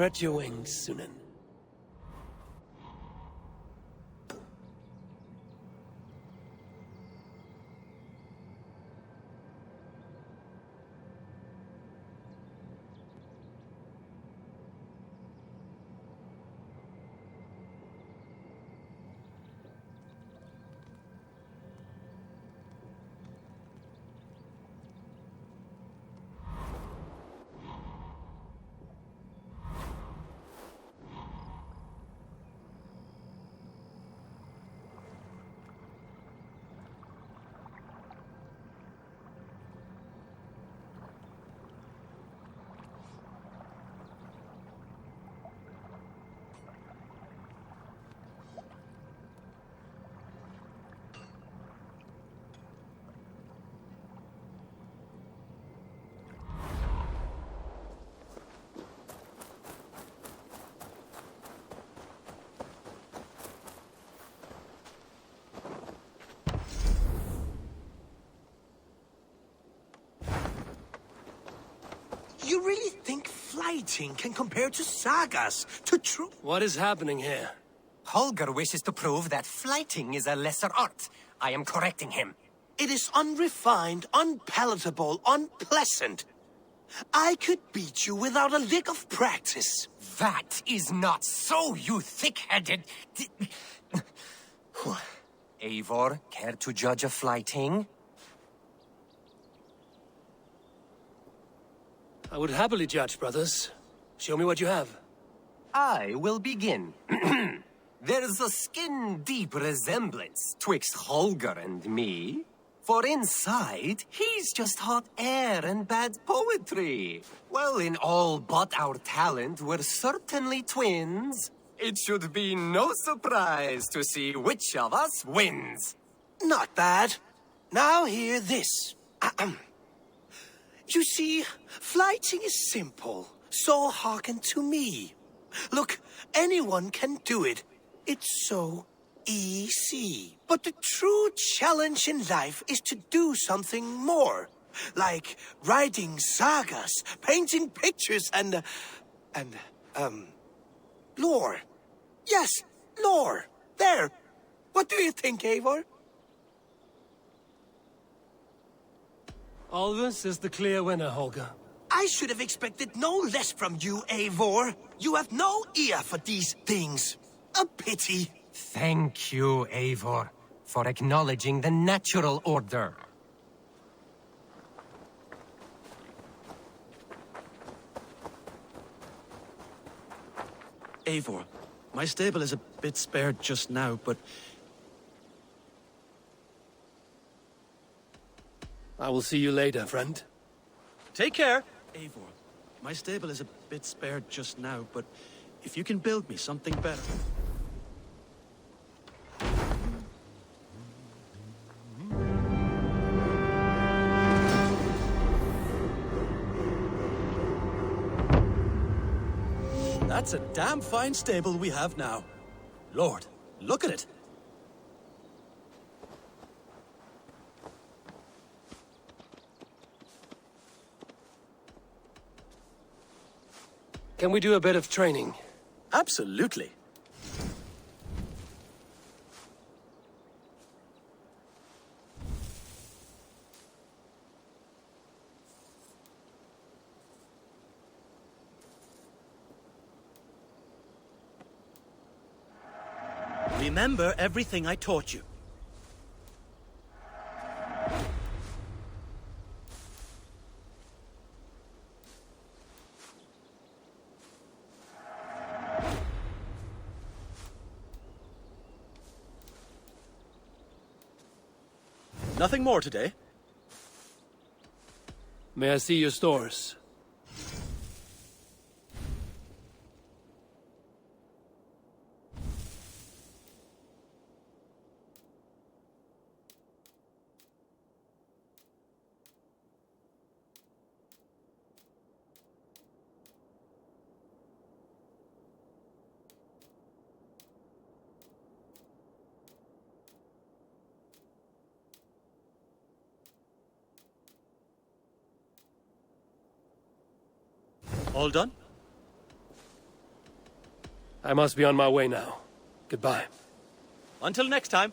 Stretch your wings, Sunan. You really think flighting can compare to sagas, to true... What is happening here? Holger wishes to prove that flighting is a lesser art. I am correcting him. It is unrefined, unpalatable, unpleasant. I could beat you without a lick of practice. That is not so, you thick-headed... Eivor, care to judge a flighting? I would happily judge, brothers. Show me what you have. I will begin. There's a skin-deep resemblance twixt Holger and me. For inside, he's just hot air and bad poetry. Well, in all but our talent, we're certainly twins. It should be no surprise to see which of us wins. Not bad. Now hear this. You see, flighting is simple, so hearken to me. Look, anyone can do it. It's so easy. But the true challenge in life is to do something more. Like writing sagas, painting pictures, and lore. Yes, lore. There. What do you think, Eivor? Alvis is the clear winner, Holger. I should have expected no less from you, Eivor. You have no ear for these things. A pity. Thank you, Eivor, for acknowledging the natural order. Eivor, my stable is a bit spared just now, but... I will see you later, friend. Take care! Eivor, my stable is a bit spared just now, but if you can build me something better... That's a damn fine stable we have now. Lord, look at it. Can we do a bit of training? Absolutely. Remember everything I taught you. Nothing more today? May I see your stores? All done? I must be on my way now. Goodbye. Until next time.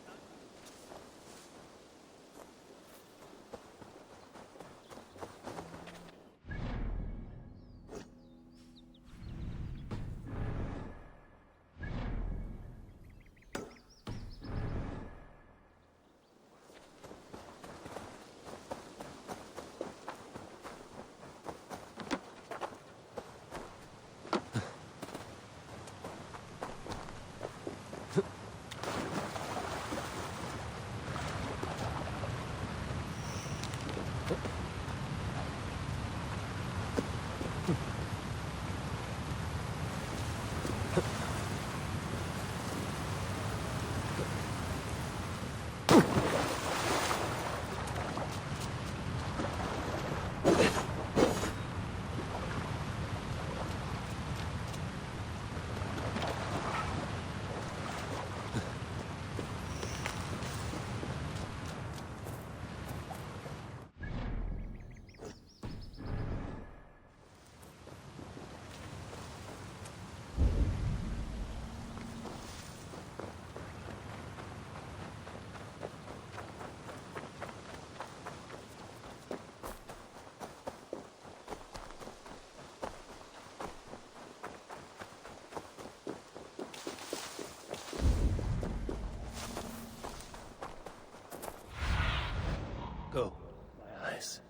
Go. My eyes.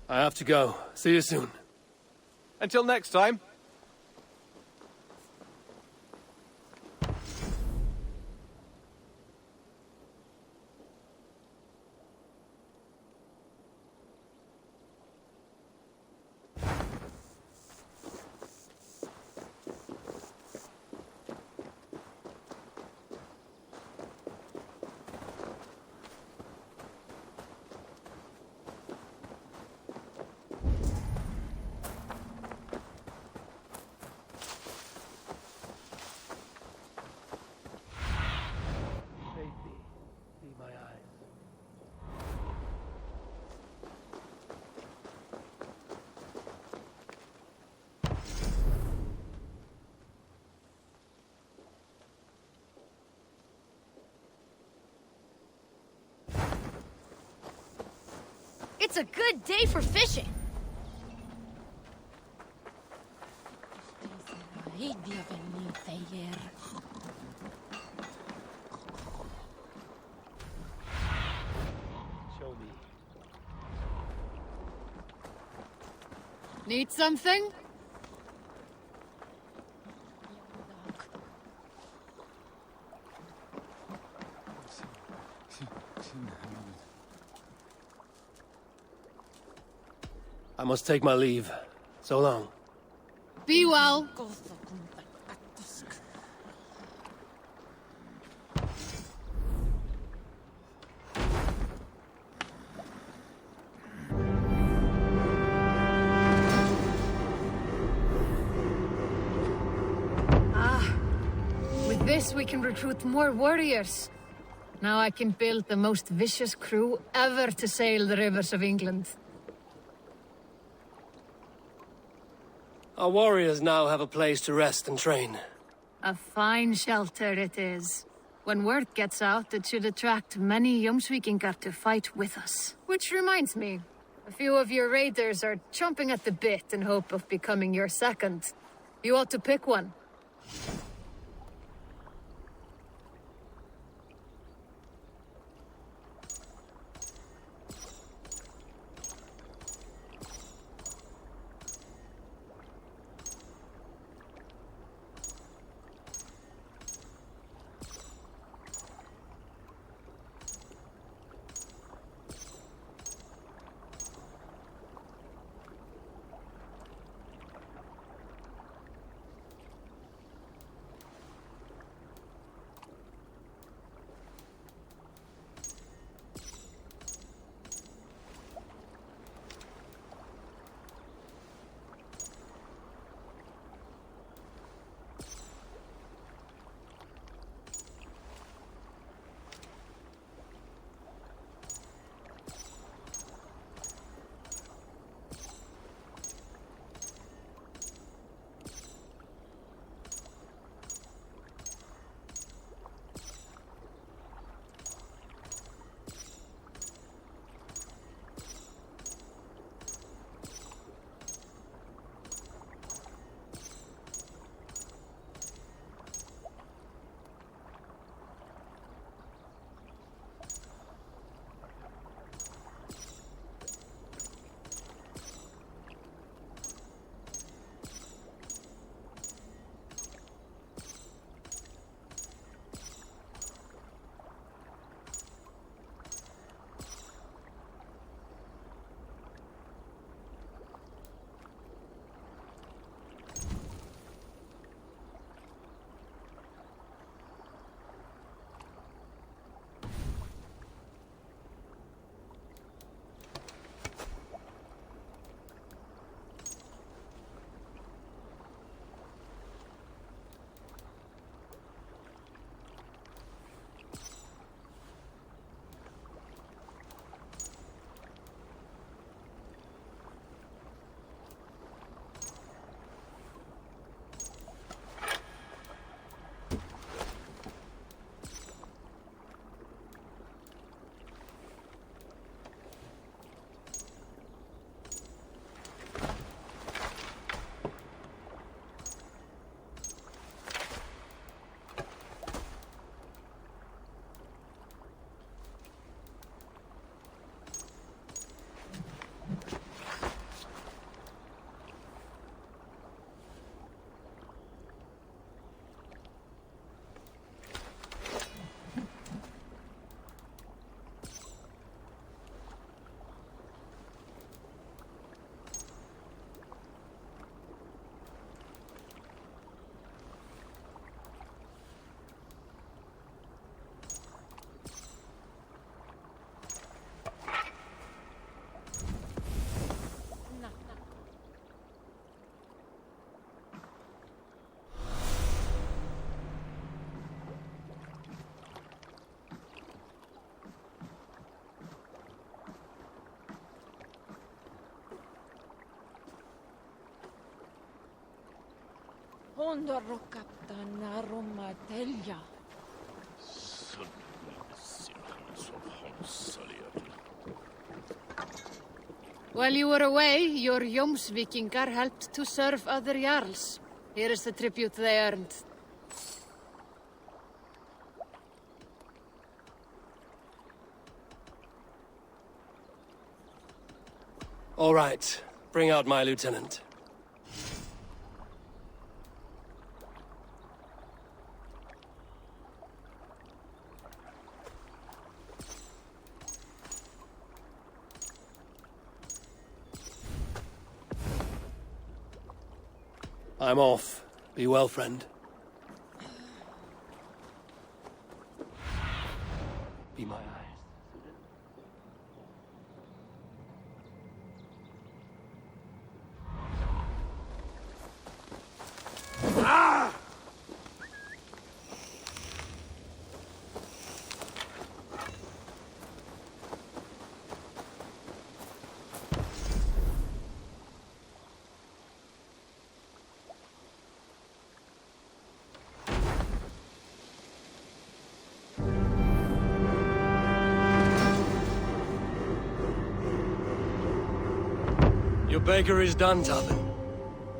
I have to go. See you soon. Until next time. Safety. See my eyes. It's a good day for fishing. Show me. Need something? I must take my leave. So long. Be well. With this, we can recruit more warriors. Now I can build the most vicious crew ever to sail the rivers of England. Our warriors now have a place to rest and train. A fine shelter it is. When word gets out, it should attract many Jomsvikingar to fight with us. Which reminds me, a few of your raiders are chomping at the bit in hope of becoming your second. You ought to pick one. While you were away, your Jómsvíkingar helped to serve other Jarls. Here is the tribute they earned. All right. Bring out my lieutenant. I'm off. Be well, friend. Be my eyes. Your baker is done, Tubman.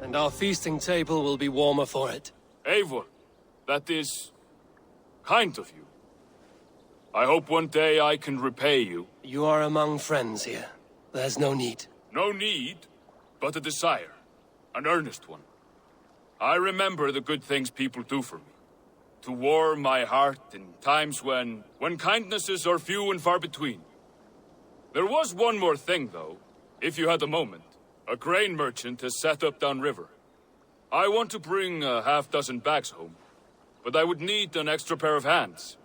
And our feasting table will be warmer for it. Eivor, that is kind of you. I hope one day I can repay you. You are among friends here. There's no need. No need, but a desire. An earnest one. I remember the good things people do for me. To warm my heart in times when kindnesses are few and far between. There was one more thing, though, if you had a moment. A grain merchant has set up downriver. I want to bring a half-dozen bags home, but I would need an extra pair of hands.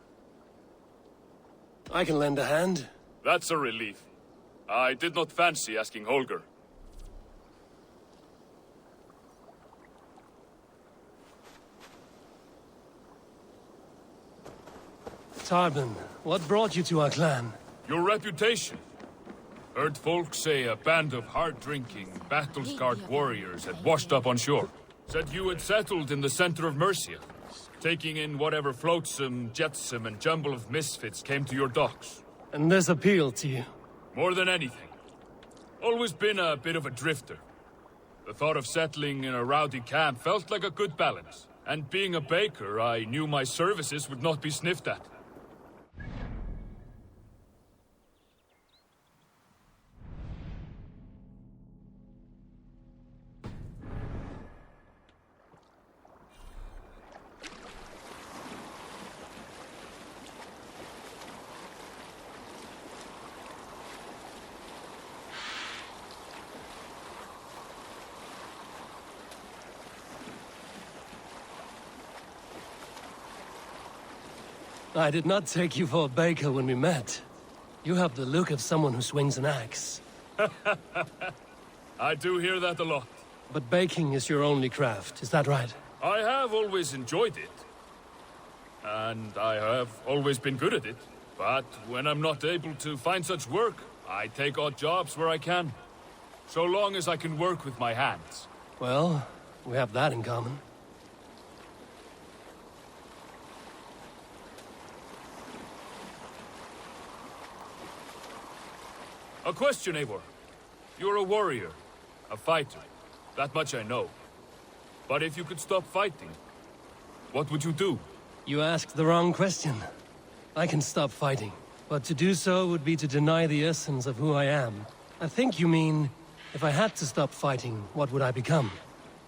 I can lend a hand. That's a relief. I did not fancy asking Holger. Tubman, what brought you to our clan? Your reputation. Heard folk say a band of hard-drinking, battle-scarred warriors had washed up on shore. Said you had settled in the center of Mercia, taking in whatever flotsam, jetsam, and jumble of misfits came to your docks. And this appealed to you? More than anything. Always been a bit of a drifter. The thought of settling in a rowdy camp felt like a good balance. And being a baker, I knew my services would not be sniffed at. I did not take you for a baker when we met. You have the look of someone who swings an axe. I do hear that a lot. But baking is your only craft, is that right? I have always enjoyed it. And I have always been good at it. But when I'm not able to find such work, I take odd jobs where I can. So long as I can work with my hands. Well, we have that in common. A question, Eivor. You're a warrior, a fighter. That much I know. But if you could stop fighting, what would you do? You asked the wrong question. I can stop fighting, but to do so would be to deny the essence of who I am. I think you mean, if I had to stop fighting, what would I become?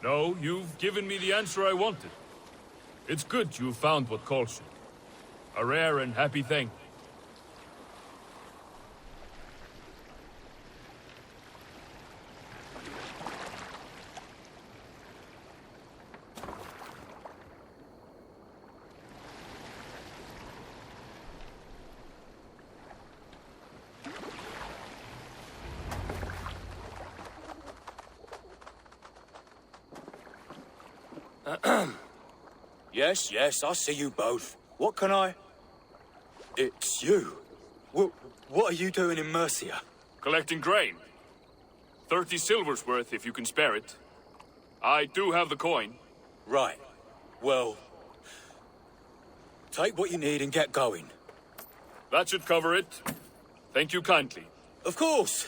No, you've given me the answer I wanted. It's good you found what calls you. A rare and happy thing. Yes, I see you both. What can I... It's you. What are you doing in Mercia? Collecting grain. 30 silver's worth if you can spare it. I do have the coin. Right. Well, take what you need and get going. That should cover it. Thank you kindly. Of course.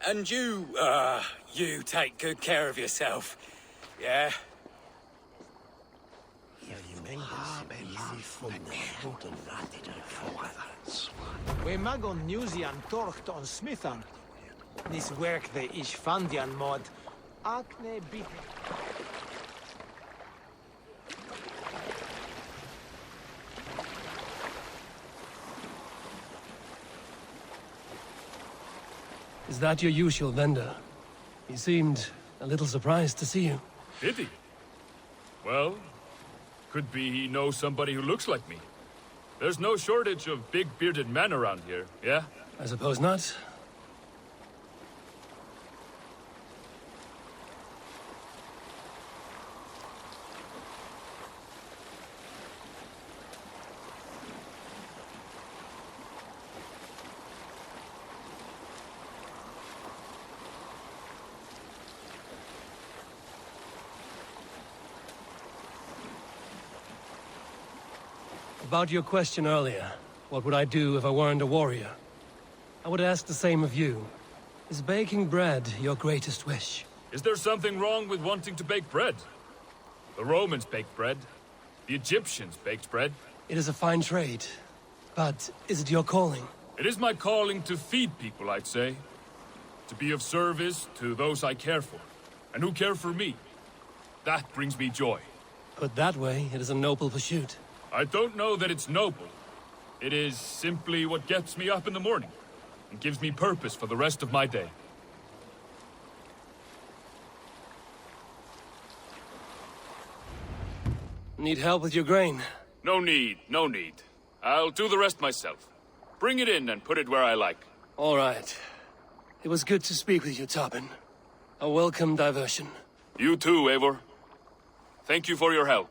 And you take good care of yourself. Yeah? We magon Newsian torcht on Smithan. This work the Ishfandian mod. Acne bit. Is that your usual vendor? He seemed a little surprised to see you. Did he? Well, could be he knows somebody who looks like me. There's no shortage of big bearded men around here, yeah? I suppose not. About your question earlier, what would I do if I weren't a warrior? I would ask the same of you. Is baking bread your greatest wish? Is there something wrong with wanting to bake bread? The Romans baked bread. The Egyptians baked bread. It is a fine trade, but is it your calling? It is my calling to feed people, I'd say. To be of service to those I care for, and who care for me. That brings me joy. Put that way, it is a noble pursuit. I don't know that it's noble. It is simply what gets me up in the morning and gives me purpose for the rest of my day. Need help with your grain? No need, no need. I'll do the rest myself. Bring it in and put it where I like. All right. It was good to speak with you, Tobin. A welcome diversion. You too, Eivor. Thank you for your help.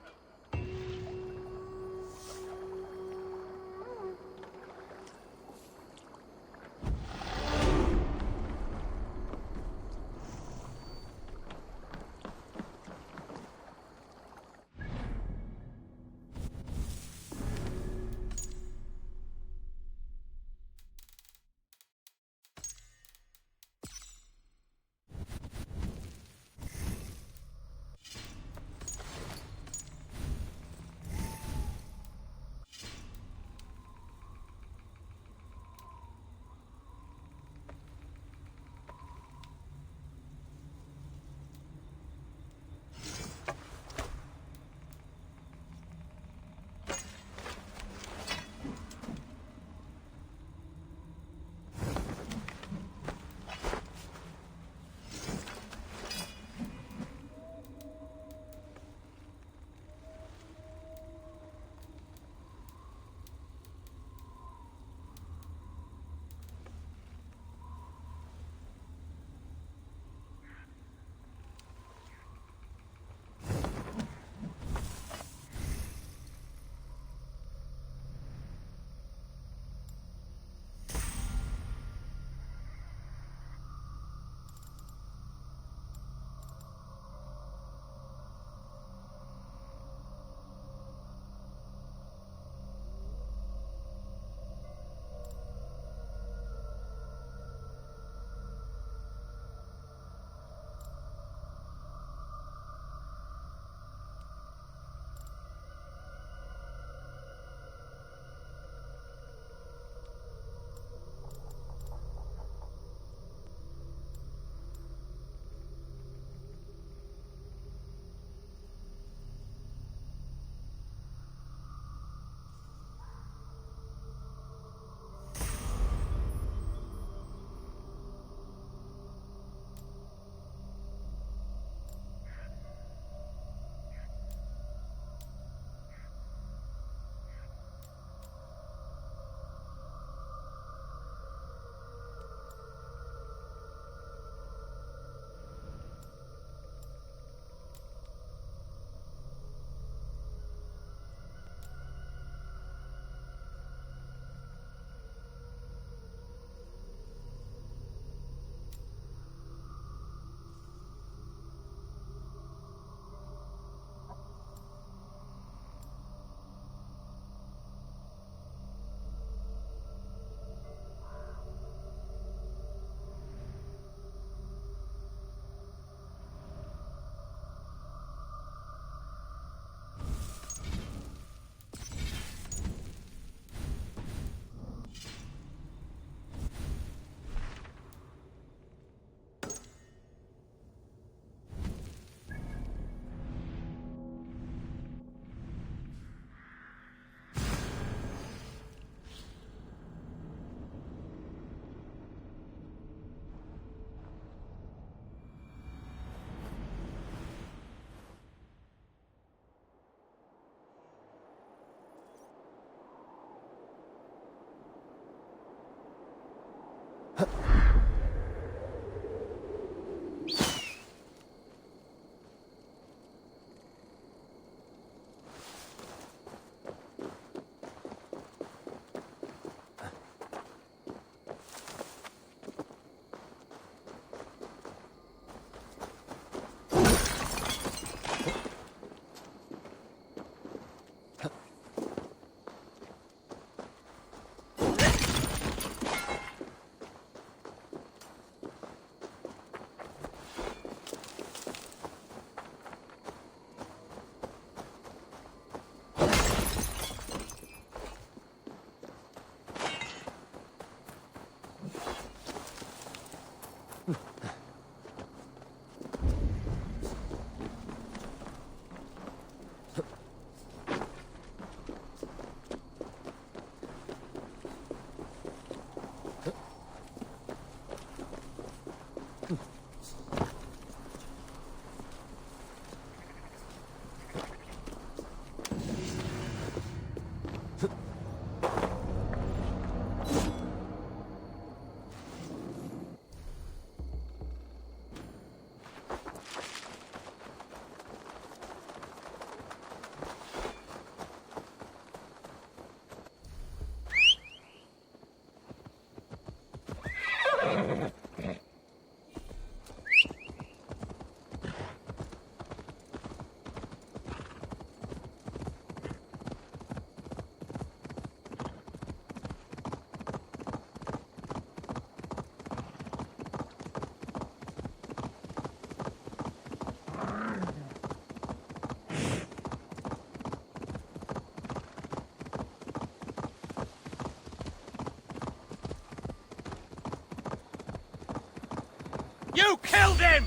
You killed him!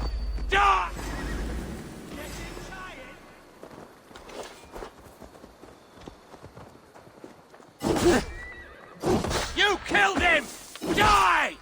Die! You killed him! Die!